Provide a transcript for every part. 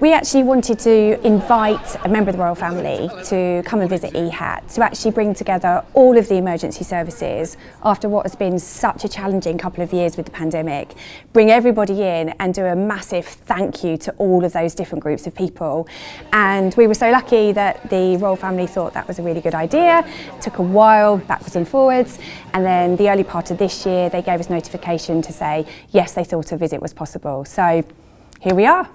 We actually wanted to invite a member of the royal family to come and visit EHAAT, to actually bring together all of the emergency services after what has been such a challenging couple of years with the pandemic, bring everybody in and do a massive thank you to all of those different groups of people. And we were so lucky that the royal family thought that was a really good idea. It took a while, backwards and forwards, and then the early part of this year they gave us notification to say yes, they thought a visit was possible. So here we are.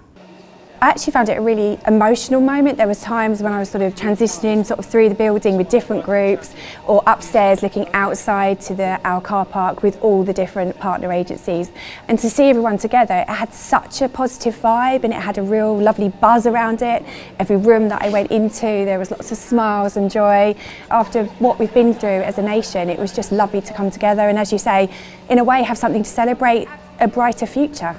I actually found it a really emotional moment. There was times when I was sort of transitioning through the building with different groups, or upstairs looking outside to our car park with all the different partner agencies. And to see everyone together, it had such a positive vibe and it had a real lovely buzz around it. Every room that I went into, there was lots of smiles and joy. After what we've been through as a nation, it was just lovely to come together and, as you say, in a way have something to celebrate a brighter future.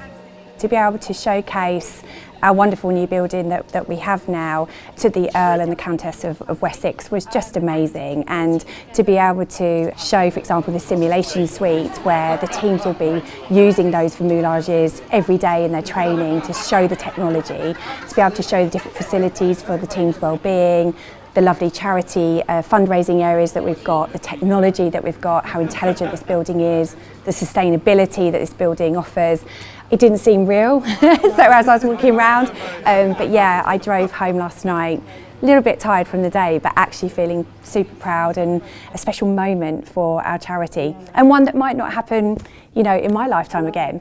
To be able to showcase our wonderful new building that we have now to the Earl and the Countess of Wessex was just amazing, and to be able to show, for example, the simulation suite where the teams will be using those for moulages every day in their training to show the technology, to be able to show the different facilities for the team's well-being, the lovely charity fundraising areas that we've got, the technology that we've got, how intelligent this building is, the sustainability that this building offers. It didn't seem real, so as I was walking around, but yeah, I drove home last night, a little bit tired from the day, but actually feeling super proud, and a special moment for our charity, and one that might not happen, in my lifetime again.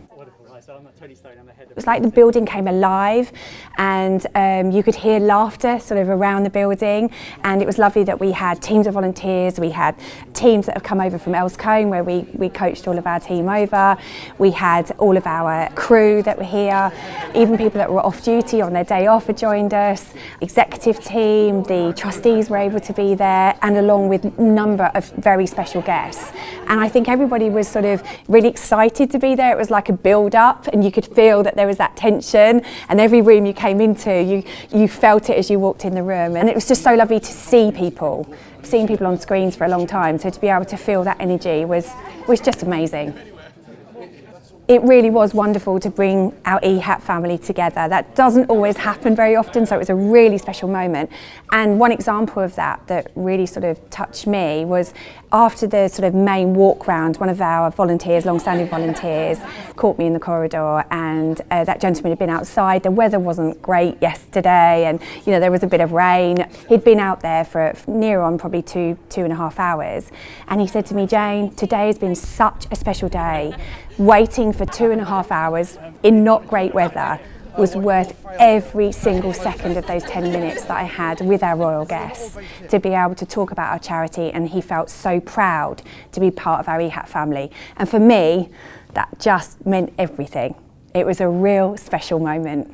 It was like the building came alive, and you could hear laughter around the building, and it was lovely that we had teams of volunteers. We had teams that have come over from Elscombe, where we coached all of our team over. We had all of our crew that were here, even people that were off duty on their day off had joined us. Executive team, the trustees were able to be there, and along with a number of very special guests. And I think everybody was really excited to be there. It was like a build-up, and you could feel that there was that tension, and every room you came into, you felt it as you walked in the room, and it was just so lovely to see people. I've seen people on screens for a long time, so to be able to feel that energy was just amazing. It really was wonderful to bring our EHAAT family together. That doesn't always happen very often, so it was a really special moment. And one example of that really touched me was after the main walk round, one of our volunteers, long-standing volunteers, caught me in the corridor, and that gentleman had been outside. The weather wasn't great yesterday, and there was a bit of rain. He'd been out there for near on probably two and a half hours, and he said to me, "Jane, today has been such a special day. Waiting for 2.5 hours in not great weather was worth every single second of those 10 minutes that I had with our royal guests to be able to talk about our charity," and he felt so proud to be part of our EHAAT family. And for me, that just meant everything. It was a real special moment.